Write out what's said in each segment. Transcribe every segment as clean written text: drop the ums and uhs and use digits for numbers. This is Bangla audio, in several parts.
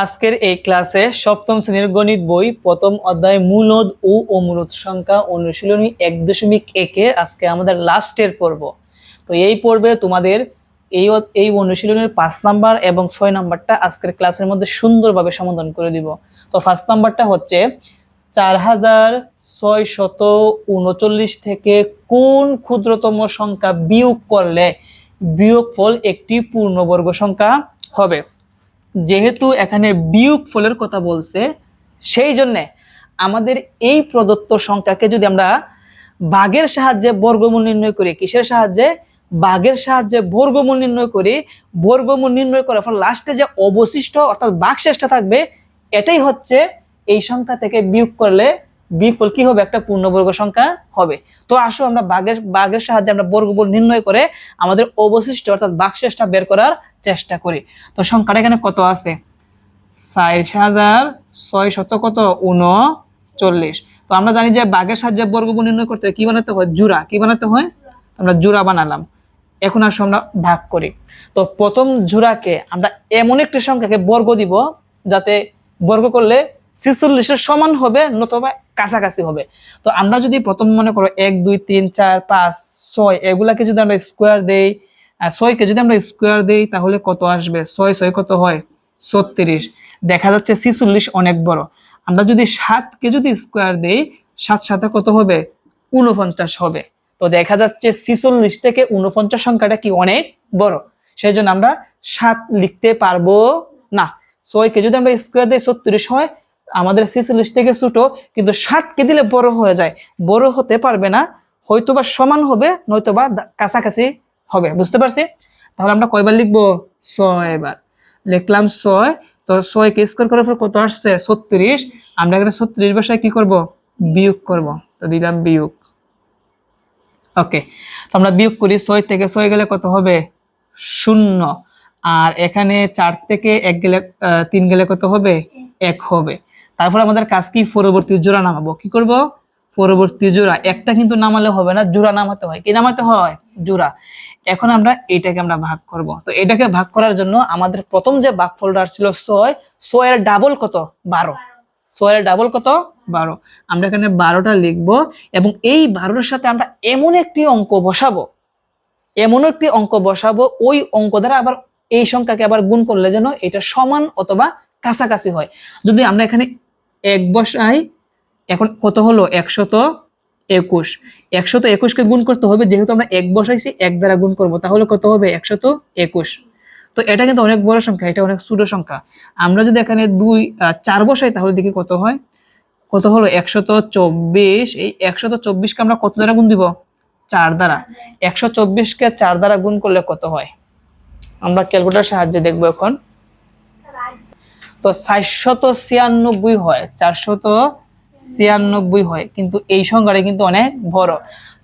আজকের এই ক্লাসে সপ্তম শ্রেণীর গণিত বই প্রথম অধ্যায় মূলদ ও অমূলদ সংখ্যা অনুশীলনী 1.1 আজকে আমাদের লাস্টের পর্ব। তো এই পর্বে তোমাদের এই অনুশীলনীর 5 নাম্বার এবং 6 নাম্বারটা আজকের ক্লাসের মধ্যে সুন্দরভাবে সমাধান করে দিব। তো ফার্স্ট নাম্বারটা হচ্ছে 4639 থেকে কোন ক্ষুদ্রতম সংখ্যা বিয়োগ করলে বিয়োগফল একটি পূর্ণবর্গ সংখ্যা হবে। যেহেতু এখানে বিয়োগফলের কথা বলছে, সেই জন্য আমাদের এই প্রদত্ত সংখ্যাকে যদি আমরা ভাগের সাহায্যে বর্গমূল নির্ণয় করি, কিসের সাহায্যে? ভাগের সাহায্যে বর্গমূল নির্ণয় করি। বর্গমূল নির্ণয় করার পর লাস্টে যে অবশিষ্ট অর্থাৎ ভাগশেষটা থাকবে, এটাই হচ্ছে এই সংখ্যা থেকে বিয়োগ করলে বিয়োগফল কি হবে? একটা পূর্ণবর্গ সংখ্যা হবে। তো আসো আমরা ভাগের সাহায্যে আমরা বর্গমূল নির্ণয় করে আমাদের অবশিষ্ট অর্থাৎ ভাগশেষটা বের করার চেষ্টা করি। তো সংখ্যাটা এখানে কত আছে? 4639 তো আমরা জানি যে ভাগের সাহায্যে বর্গমূল নির্ণয় করতে কি বানাতে হয়? জোড়া। কি বানাতে হয়? আমরা জোড়া বানালাম। এখন আসো আমরা ভাগ করি। তো প্রথম জোড়াকে আমরা এমন একটি সংখ্যাকে বর্গ দিব যাতে বর্গ করলে 46-এর সমান হবে নতুবা কাছাকাছি হবে। তো আমরা যদি প্রথম মনে করো 1 2 3 4 5 6 এগুলাকে যদি আমরা স্কোয়ার দেই, 6কে যদি আমরা স্কোয়ার দেই তাহলে কত আসবে? 6 6 কত হয়? 36। দেখা যাচ্ছে 46 অনেক বড়। আমরা যদি 7কে যদি স্কোয়ার দেই, 7 7 কত হবে? 49 হবে। তো দেখা যাচ্ছে 46 থেকে 49 সংখ্যাটা কি অনেক বড়, সেই জন্য আমরা 7 লিখতে পারবো না। 6কে যদি আমরা স্কোয়ার দেই 36 হয়, আমাদের 46 থেকে ছোট, কিন্তু 7কে দিলে বড় হয়ে যায়। বড় হতে পারবে না, হয়তোবা সমান হবে নয়তোবা কাছাকাছি হবে। বুঝতে পারছি? তাহলে আমরা কয়বার লিখবো? 6 বার লিখলাম। 6। তো 6কে স্কোয়ার করার পর কত আসছে? 36। আমরা এখানে 36 বসায় কি করব? বিয়োগ করব। তো দিলাম বিয়োগ। ওকে, তো আমরা বিয়োগ করি। 6 থেকে 6 গেলে কত হবে? 0। আর এখানে 4 থেকে 1 গেলে 3 গেলে কত হবে? 1 হবে। তারপর আমাদের কাজ কি? পরবর্তী জোড়া নামাবো। কি করব? পরবর্তী জোড়া। একটা কিন্তু নামালে হবে না, জোড়া নামাতে হয়। কি নামাতে হয়? জোড়া। এখন আমরা এটাকে আমরা ভাগ করব। তো এটাকে ভাগ করার জন্য আমাদের প্রথম যে ভাগফলটা ছিল 6, 6 এর ডাবল কত? 12। 6 এর ডাবল কত? 12। আমরা এখানে 12টা লিখব এবং এই 12-এর সাথে আমরা এমন একটি অঙ্ক বসাবো, ওই অঙ্ক দ্বারা আবার এই সংখ্যাকে আবার গুণ করলে যেন এটা সমান অথবা কাছাকাছি হয়। যদি আমরা এখানে 1 বসাই, এখন কত হলো? 121। 121কে গুণ করতে হবে, যেহেতু আমরা 1 বসাইছি 1 দ্বারা গুণ করব, তাহলে কত হবে? 121। তো এটা কিন্তু অনেক বড় সংখ্যা, এটা অনেক ছোট সংখ্যা। আমরা যদি এখানে 4 বসাই তাহলে দেখি কত হয়। কত হলো? 124। এই 124কে আমরা কত দ্বারা গুণ দিব? 4 দ্বারা। 124কে 4 দ্বারা গুণ করলে কত হয়? আমরা ক্যালকুলেটরের সাহায্যে দেখব এখন। তো 496 হয়, 496 হয়, কিন্তু এই সংখ্যাটা কিন্তু অনেক বড়।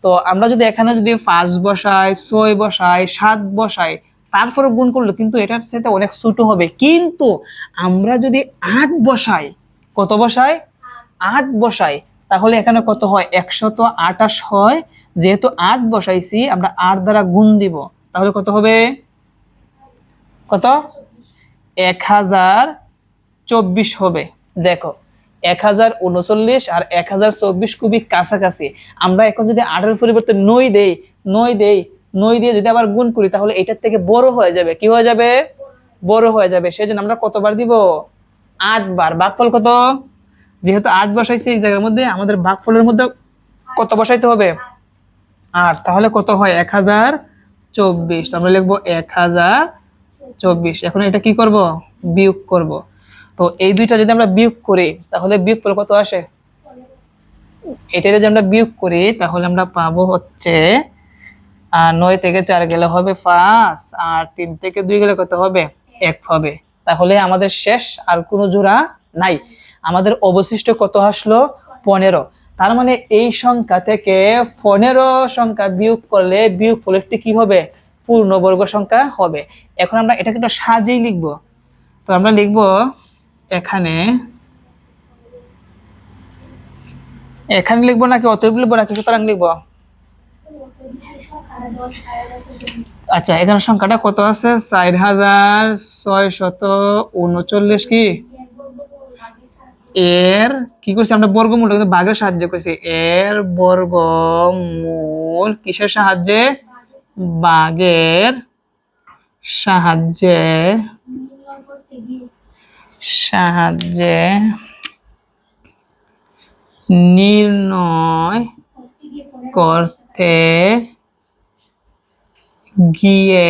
তো আমরা যদি এখানে যদি 5 বসাই, 6 বসাই, 7 বসাই, তারপরে গুণ করলে কিন্তু এটার সাথে অনেক ছোট হবে। কিন্তু আমরা যদি 8 বসাই, কত বসাই? 8 বসাই, তাহলে এখানে কত হয়? 128 হয়। যেহেতু 8 বসাইছি, আমরা 8 দ্বারা গুণ দিব, তাহলে কত হবে? কত? 1024 হবে। দেখো, 1039 আর 1024 খুবই কাছাকাছি। আমরা এখন যদি 8-এর পরিবর্তে 9 দেই, 9 দিয়ে যদি আবার গুণ করি, তাহলে এটার থেকে বড় হয়ে যাবে। কি হয়ে যাবে? বড় হয়ে যাবে। সেজন্য আমরা কতবার দিব? 8 বার। ভাগফল কত? যেহেতু 8 বসাইছি, এই জায়গার মধ্যে আমাদের ভাগফলের মধ্যে কত বসাইতে হবে? 8। তাহলে কত হয়? 1024। আমরা লিখবো 1024। এখন এটা কি করব? বিয়োগ করব। তো এই দুইটা যদি আমরা বিয়োগ করি, তাহলে বিয়োগফল কত আসে? এটা যদি আমরা বিয়োগ করি, তাহলে আমরা পাবো হচ্ছে 9 থেকে 4 গেলে হবে 5, আর 3 থেকে 2 গেলে কত হবে? 1 হবে। তাহলে আমাদের শেষ আর কোনো জোড়া নাই। আমাদের অবশিষ্ট কত আসলো? 15। তার মানে এই সংখ্যা থেকে 15 সংখ্যা বিয়োগ করলে বিয়োগফল একটি কি হবে? পূর্ণবর্গ সংখ্যা হবে। এখন আমরা এটাকে একটু সাজিয়ে লিখব। তো আমরা লিখব এখানে লিখবো নাকি অতএব লিখবো নাকি সুতরাং লিখবো? আচ্ছা, এখানে সংখ্যাটা কত আছে? 4639 কি এর কি করছি আমরা? বর্গমূলটা কিন্তু ভাগের সাহায্যে করছি। এর বর্গমূল কিসের সাহায্যে? ভাগের সাহায্যে সাহায্যে নির্ণয় করতে গিয়ে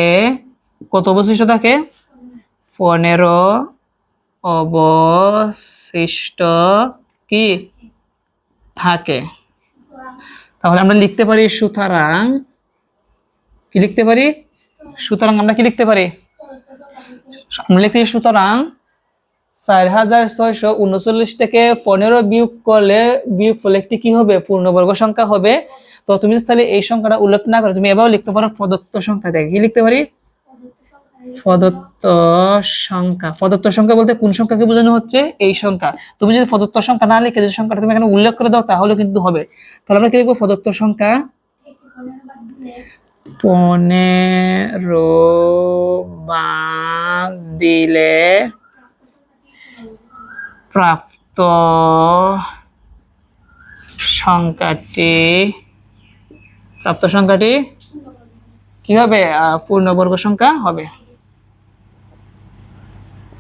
কত অবশিষ্ট থাকে? 15 অবশিষ্ট কি থাকে। তাহলে আমরা লিখতে পারি সুতরাং, কি লিখতে পারি? সুতরাং আমরা কি লিখতে পারি? আমরা লিখতে পারি সুতরাং 4639 থেকে 15 বিয়োগ করলে বিয়োগফল একটি কি হবে? পূর্ণবর্গ সংখ্যা হবে। তো তুমি চাইলে এই সংখ্যাটা উল্লেখ না করে তুমি এভাবেও লিখতে পারো প্রদত্ত সংখ্যা থেকে। কি লিখতে পারি? প্রদত্ত সংখ্যা। প্রদত্ত সংখ্যা বলতে কোন সংখ্যাকে বোঝানো হচ্ছে? এই সংখ্যা। তুমি যদি প্রদত্ত সংখ্যা না লিখে যে সংখ্যাটা তুমি এখানে উল্লেখ করে দাও তাহলে কিন্তু হবে। তাহলে আমরা কি লিখবো? প্রদত্ত সংখ্যা 15 বাদ দিলে প্রাপ্ত সংখ্যাটি কি হবে? পূর্ণবর্গ সংখ্যা হবে।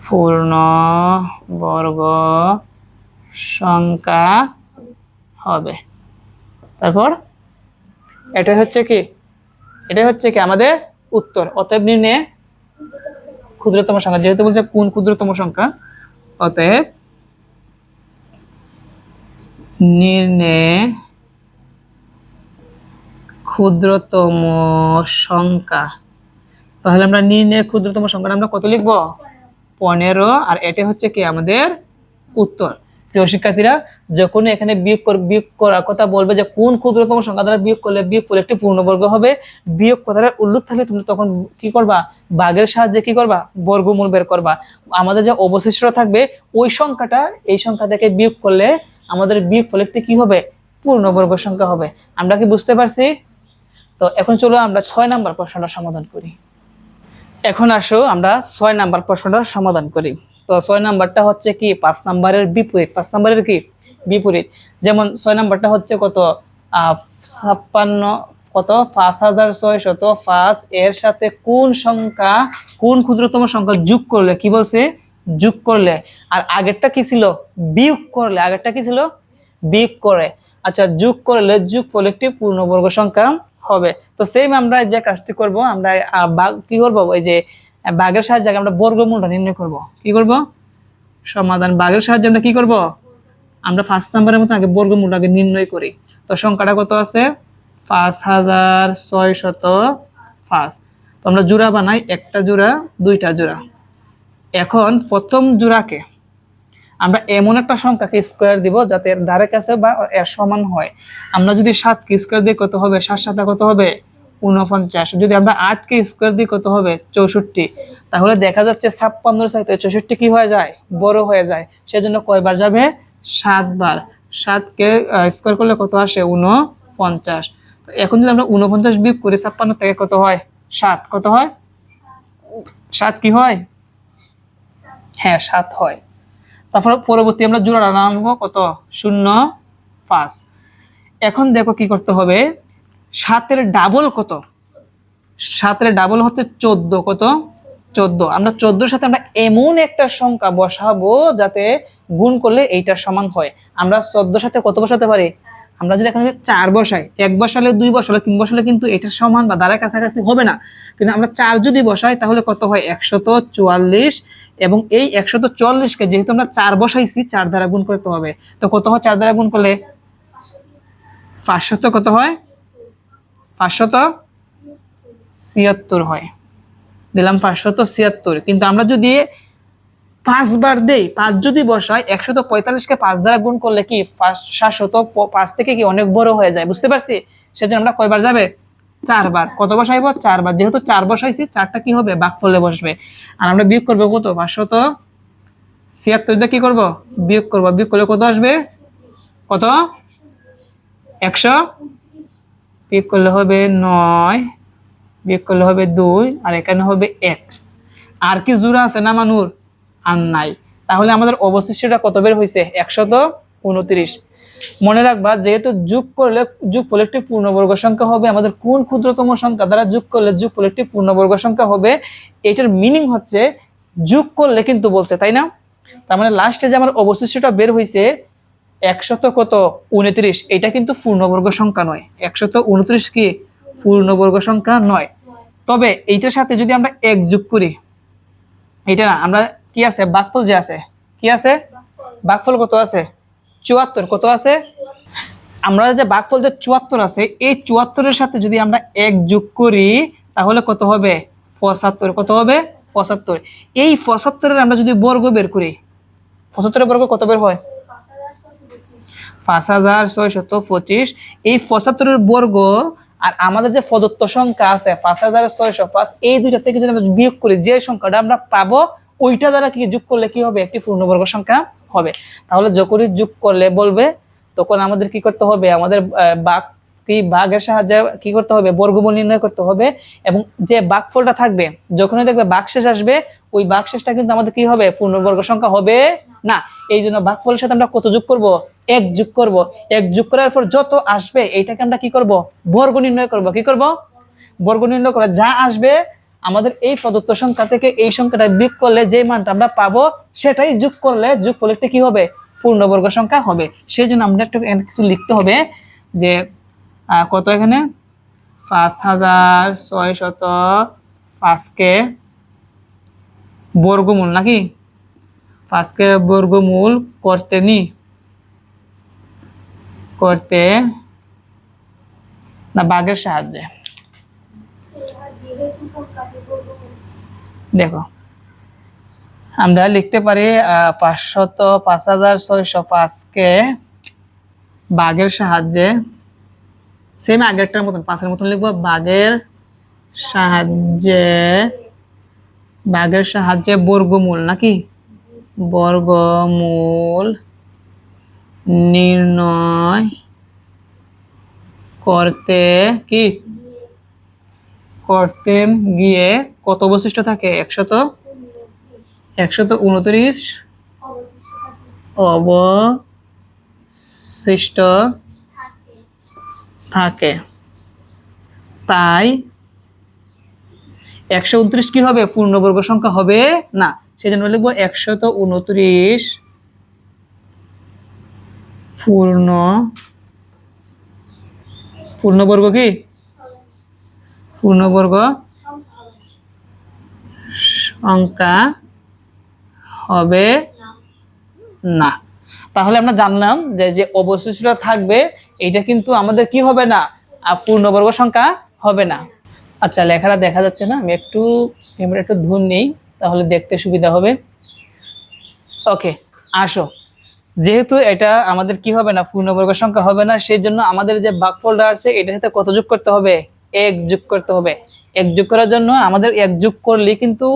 পূর্ণবর্গ সংখ্যা হবে। তারপর এটা হচ্ছে কি? এটা হচ্ছে কি আমাদের উত্তর। অতএব নির্ণয়ে ক্ষুদ্রতম সংখ্যা, যেহেতু বলছে কোন ক্ষুদ্রতম সংখ্যা, অতএব নির্ণয়ে ক্ষুদ্রতম সংখ্যা। তাহলে আমরা নির্ণয়ে ক্ষুদ্রতম সংখ্যা আমরা কত লিখবো? 15। আর এটা হচ্ছে কি আমাদের উত্তর। প্রিয় শিক্ষার্থীরা, যখন এখানে বিয়োগ করার কথা বলবে যে কোন ক্ষুদ্রতম সংখ্যা দ্বারা বিয়োগ করলে বিয়োগফল একটি পূর্ণবর্গ হবে, বিয়োগ কথাটার উল্লেখ থাকলে তুমি তখন কি করবা? ভাগের সাহায্যে কি করবা? বর্গমূল বের করবা। আমাদের যে অবশিষ্ট থাকবে ওই সংখ্যাটা এই সংখ্যা থেকে বিয়োগ করলে আমাদের বিয়োগফল একটি কি হবে? পূর্ণবর্গ সংখ্যা হবে। আমরা কি বুঝতে পারছি? তো এখন চলো আমরা 6 নাম্বার প্রশ্নটা সমাধান করি। এখন আসো আমরা 6 নাম্বার প্রশ্নটা সমাধান করি। তো 6 নাম্বারটা হচ্ছে কি 5 নাম্বারের বিপরীত। 5 নাম্বারের কি বিপরীত? যেমন 6 নাম্বারটা হচ্ছে কত? 56 কত? 5605 এর সাথে কোন সংখ্যা, কোন ক্ষুদ্রতম সংখ্যা যোগ করলে, কি বলছে? যোগ করলে। আর আগেরটা কি ছিল? বিয়োগ করলে। আগেরটা কি ছিল? বিয়োগ করে। আচ্ছা, যোগ করলে যোগফল একটি পূর্ণবর্গ সংখ্যা হবে। তো সেম আমরা যে কাজটি করব, আমরা কি করব? ওই যে ভাগের সাহায্যে আমরা বর্গমূলটা নির্ণয় করব। কি করব? সমাধান ভাগের সাহায্যে আমরা কি করব? আমরা 5 নাম্বারের মতো আগে বর্গমূলটাকে নির্ণয় করি। তো সংখ্যাটা কত আছে? 5605। তো আমরা জোড়া বানাই, একটা জোড়া, দুইটা জোড়া। এখন প্রথম জোড়াকে আমরা এমন একটা সংখ্যাকে স্কোয়ার দিব যাতে এর ধারে কাছে বা এর সমান হয়। আমরা যদি 7 কে স্কোয়ার দিই কত হবে? 7 7 কত হবে? 49। যদি আমরা 8 কে স্কোয়ার দিই কত হবে? 64। তাহলে দেখা যাচ্ছে 56 এর চাইতে 64 কি হয়ে যায়? বড় হয়ে যায়। সেজন্য কয়বার যাবে? 7 বার। 7 কে স্কোয়ার করলে কত আসে? 49। তো এখন যদি আমরা 49 বিয়োগ করি 56 থেকে কত হয়? 7। কত হয়? 7 কি হয়? হ্যাঁ, 7 হয়। তারপর পরবর্তী আমরা জোড়া আনবো কত? 0 5। এখন দেখো কি করতে হবে? 7 এর ডাবল কত? 7 এর ডাবল হচ্ছে 14। কত? 14। আমরা 14 এর সাথে আমরা এমন একটা সংখ্যা বসাবো যাতে গুণ করলে এইটার সমান হয়। আমরা 14 এর সাথে কত বসাতে পারি? আমরা যদি এখানে 4 বসাই, 1 বসালে 2 বসালে 3 বসালে কিন্তু এটার সমান বা দ্বারা কাছাকাছি হবে না। কিন্তু আমরা 4 যদি বসাই তাহলে কত হয়? 144। এবং এই 144 কে যেহেতু আমরা 4 বসাইছি 4 দ্বারা গুণ করতে হবে। তো কত হয় 4 দ্বারা গুণ করলে? 500 কত হয়? 576 হয়। দিলাম 576। কিন্তু আমরা যদি 5 বার দেই, 5 যদি বসাই, 145 কে 5 দ্বারা গুণ করলে কি 705 থেকে কি অনেক বড় হয়ে যায়। বুঝতে পারছি? সেজন্য আমরা কয়বার যাবে? 4 বার। কত বসাইবো? 4 বার। যেহেতু 4 বসাইছি 4টা কি হবে? ভাগফলে বসবে। আর আমরা বিয়োগ করব কত? 576 দিয়ে কি করব? বিয়োগ করব। বিয়োগ করলে কত আসবে? কত? 100 বিয়োগ করলে হবে 9, বিয়োগ করলে হবে 2, আর এখানে হবে 1। আর কি জোড়া আছে না মানুর? আর নাই। তাহলে আমাদের অবশিষ্টটা কত বের হয়েছে? 129। মনে রাখবা, যেহেতু যোগ করলে যোগফল একটি পূর্ণবর্গ সংখ্যা হবে, আমাদের কোন ক্ষুদ্রতম সংখ্যা দ্বারা যোগ করলে যোগফল একটি পূর্ণবর্গ সংখ্যা হবে, এটার মিনিং হচ্ছে যোগ করলে কিন্তু বলছে, তাই না? তার মানে লাস্টে যে আমার অবশিষ্টটা বের হয়েছে 129, এটা কিন্তু পূর্ণবর্গ সংখ্যা নয়। 129 কি পূর্ণবর্গ সংখ্যা নয়। তবে এইটার সাথে যদি আমরা 1 যোগ করি, এটা না, আমরা কি আছে ভাগফল যে আছে, কি আছে ভাগফল কত আছে? 74। কত আছে? আমরা যে ভাগফল যে 74 আছে, এই 74 সাথে যদি আমরা 1 যোগ করি তাহলে কত হবে? 75। কত হবে? 75। এই 75 আমরা যদি বর্গ বের করি, 75 বর্গ কত বের হয়? 5625। এই 75 বর্গ আর আমাদের যে প্রদত্ত সংখ্যা আছে 5605, এই দুইটা থেকে যদি আমরা বিয়োগ করি, যে সংখ্যাটা আমরা পাবো ওইটা দ্বারা কি যোগ করলে কি হবে? একটি পূর্ণবর্গ সংখ্যা হবে। তাহলে যখনই যোগ করলে বলবে, তখন আমাদের কি করতে হবে? আমাদের ভাগের সাহায্যে কি করতে হবে? বর্গমূল নির্ণয় করতে হবে। এবং যে ভাগফলটা থাকবে, যখনই দেখবে ভাগশেষ আসবে, ওই ভাগশেষটা কিন্তু আমাদের কি হবে? পূর্ণবর্গ সংখ্যা হবে না। এই জন্য ভাগফলের সাথে আমরা কত যোগ করব? 1 যোগ করব। 1 যোগ করার পর যত আসবে এইটাকে আমরা কি করব? বর্গ নির্ণয় করব। কি করব? বর্গ নির্ণয় করে যা আসবে আমাদের এই প্রদত্ত সংখ্যা থেকে এই সংখ্যাটা বিয়োগ করলে যে মানটা আমরা পাবো সেটাই যোগ করলে যোগফল একটা কি হবে? পূর্ণবর্গ সংখ্যা হবে। সেই জন্য আমরা একটু কিছু লিখতে হবে যে কত এখানে 5605 কে বর্গমূল, নাকি 5 কে বর্গমূল করতে না ভাগের সাহায্যে। দেখো আমরা লিখতে পারি 5605 কে ভাগের সাহায্যে, সেম আগেরটার মতন 5 এর মতন লিখবো, ভাগের সাহায্যে বর্গমূল, নাকি বর্গমূল নির্ণয় করতে গিয়ে কত অবশিষ্ট থাকে? 129 অবশিষ্ট থাকে। তাই 129 কি হবে? পূর্ণবর্গ সংখ্যা হবে না। সেজন্য লিখবো 129 পূর্ণবর্গ কি? পূর্ণবর্গ সংখ্যা হবে না। তাহলে আমরা জানলাম যে অবশিষ্টটা থাকবে এটা কিন্তু আমাদের কি হবে না? পূর্ণবর্গ সংখ্যা হবে না। আচ্ছা, লেখাটা দেখা যাচ্ছে না, আমি একটু ক্যামেরা একটু ধুন নেই, তাহলে দেখতে সুবিধা হবে। ওকে, আসো, যেহেতু এটা আমাদের কি হবে না? পূর্ণবর্গ সংখ্যা হবে না, সেই জন্য আমাদের যে ভাগফলটা আছে এটার সাথে কত যোগ করতে হবে? 1 যোগ করতে হবে। 1 যোগ করার জন্য আমাদের 1 যোগ করলেই কিন্তু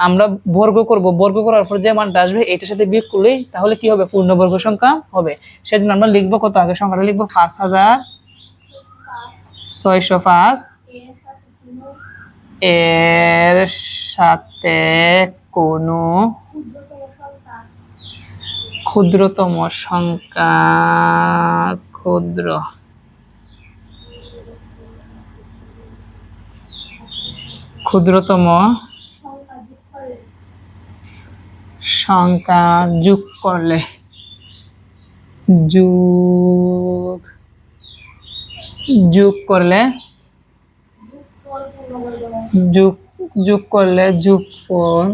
আমরা বর্গ করব। বর্গ করার পর যে মানটা আসবে এটার সাথে বিয়োগ করলেই তাহলে কি হবে? পূর্ণবর্গ সংখ্যা হবে। সেজন্য আমরা লিখবো কত? আগে সংখ্যাটা লিখবো 5605, এর সাথে কোনো ক্ষুদ্রতম সংখ্যা ক্ষুদ্রতম সংখ্যা যোগ করলে যোগফল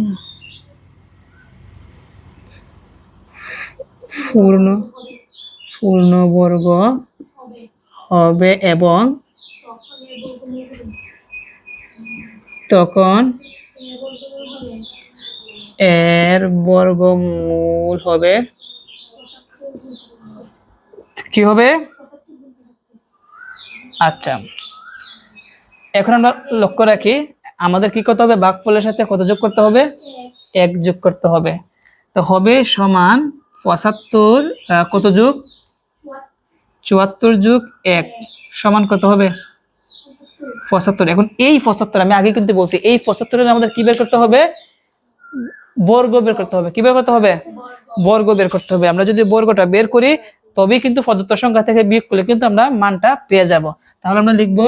পূর্ণবর্গ হবে এবং তখন এর বর্গমূল হবে কি হবে? আচ্ছা, এখন আমরা লক্ষ্য রাখি আমাদের কি করতে হবে? ভাগফলের সাথে কত যোগ করতে হবে? 1 যোগ করতে হবে। তো হবে সমান 75 কত যোগ? 74 যোগ 1 সমান কত হবে 75। এখন এই 75 আমি আগে কিন্তু বলছি এই 75 আমাদের কি বের করতে হবে বর্গ বের করতে হবে। কি বের করতে হবে বর্গ বের করতে হবে। আমরা যদি বর্গটা বের করি তবেই কিন্তু প্রদত্ত সংখ্যা থেকে বিয়োগ করলে কিন্তু আমরা মানটা পেয়ে যাব। তাহলে আমরা লিখব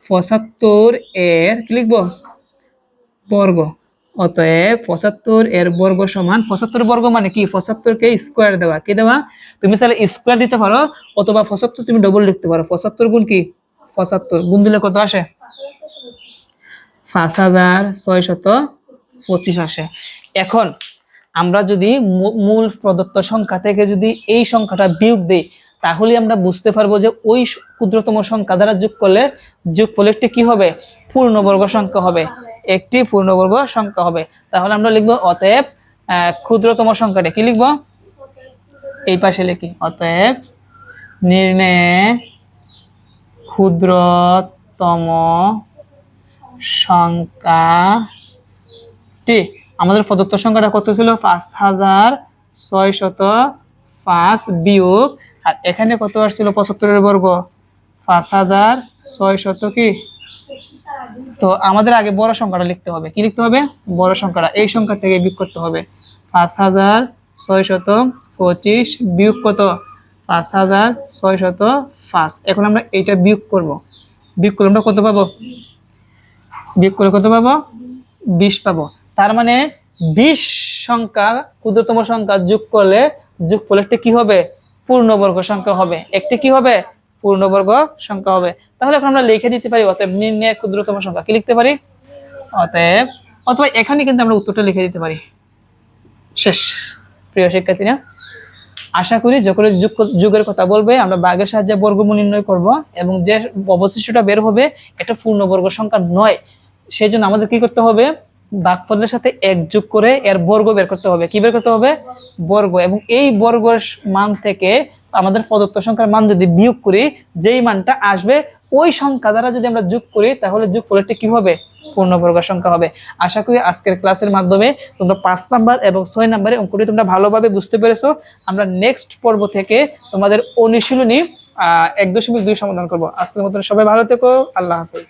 75 এর কি লিখব বর্গ। অতএব 75 এর বর্গ সমান 75 বর্গ মানে কি 75 কে স্কয়ার দেওয়া। কি দেওয়া তুমি চাইলে স্কয়ার দিতে পারো অথবা 75 তুমি ডবল লিখতে পারো। 75 গুণ কি 75 গুণ দিলে কত আসে 5625 আসে। এখন আমরা যদি মূল প্রদত্ত সংখ্যা থেকে যদি এই সংখ্যাটা বিয়োগ দেই তাহলে আমরা বুঝতে পারবো যে ওই ক্ষুদ্রতম সংখ্যা দ্বারা যোগ করলে যোগফল একটি কি হবে পূর্ণবর্গ সংখ্যা হবে, একটি পূর্ণবর্গ সংখ্যা হবে। তাহলে আমরা লিখব অতএব ক্ষুদ্রতম সংখ্যাটা কি লিখব এই পাশে লিখি অতএব নির্ণয়ে ক্ষুদ্রতম সংখ্যাটি আমাদের প্রদত্ত সংখ্যাটা কত ছিল 5605 বিয়োগ আর এখানে কত আসছিল 75 এর বর্গ 5600 কি। তো আমাদের আগে বড় সংখ্যাটা লিখতে হবে। কি লিখতে হবে বড় সংখ্যাটা এই সংখ্যা থেকে বিয়োগ করতে হবে 5625 বিয়োগ কত 5605। এখন আমরা এটা বিয়োগ করব। বিয়োগ করলে আমরা কত পাবো বিয়োগ করলে কত পাবো 20 পাবো। তার মানে 20 সংখ্যা ক্ষুদ্রতম সংখ্যা যোগ করলে যোগফল একটি কি হবে পূর্ণবর্গ সংখ্যা হবে, একটি কি হবে পূর্ণবর্গ সংখ্যা হবে। তাহলে এখন আমরা লিখে দিতে পারি অতএব নির্ণয়ের ক্ষুদ্রতম সংখ্যা কি লিখতে পারি অতএব, অথবা এখানে কিন্তু আমরা উত্তরটা লিখে দিতে পারি। শেষ প্রিয় শিক্ষার্থীরা, আশা করি যখন যুগের কথা বলবে আমরা ভাগের সাহায্যে বর্গমূল নির্ণয় করব এবং যে অবশিষ্টটা বের হবে এটা পূর্ণবর্গ সংখ্যা নয়। সেই জন্য আমাদের কি করতে হবে ভাগফলের সাথে 1 যোগ করে এর বর্গ বের করতে হবে। কি বের করতে হবে বর্গ, এবং এই বর্গের মান থেকে আমাদের প্রদত্ত সংখ্যার মান যদি বিয়োগ করি যেই মানটা আসবে ওই সংখ্যা দ্বারা যদি আমরা যোগ করি তাহলে যোগফলটি কি হবে পূর্ণবর্গ সংখ্যা হবে। আশা করি আজকের ক্লাসের মাধ্যমে তোমরা 5 নাম্বার এবং 6 নাম্বারে অঙ্কটি তোমরা ভালোভাবে বুঝতে পেরেছো। আমরা নেক্সট পর্ব থেকে তোমাদের অনুশীলনী 1.2 সমাধান করব। আজকের মতো সবাই ভালো থেকো, আল্লাহ হাফেজ।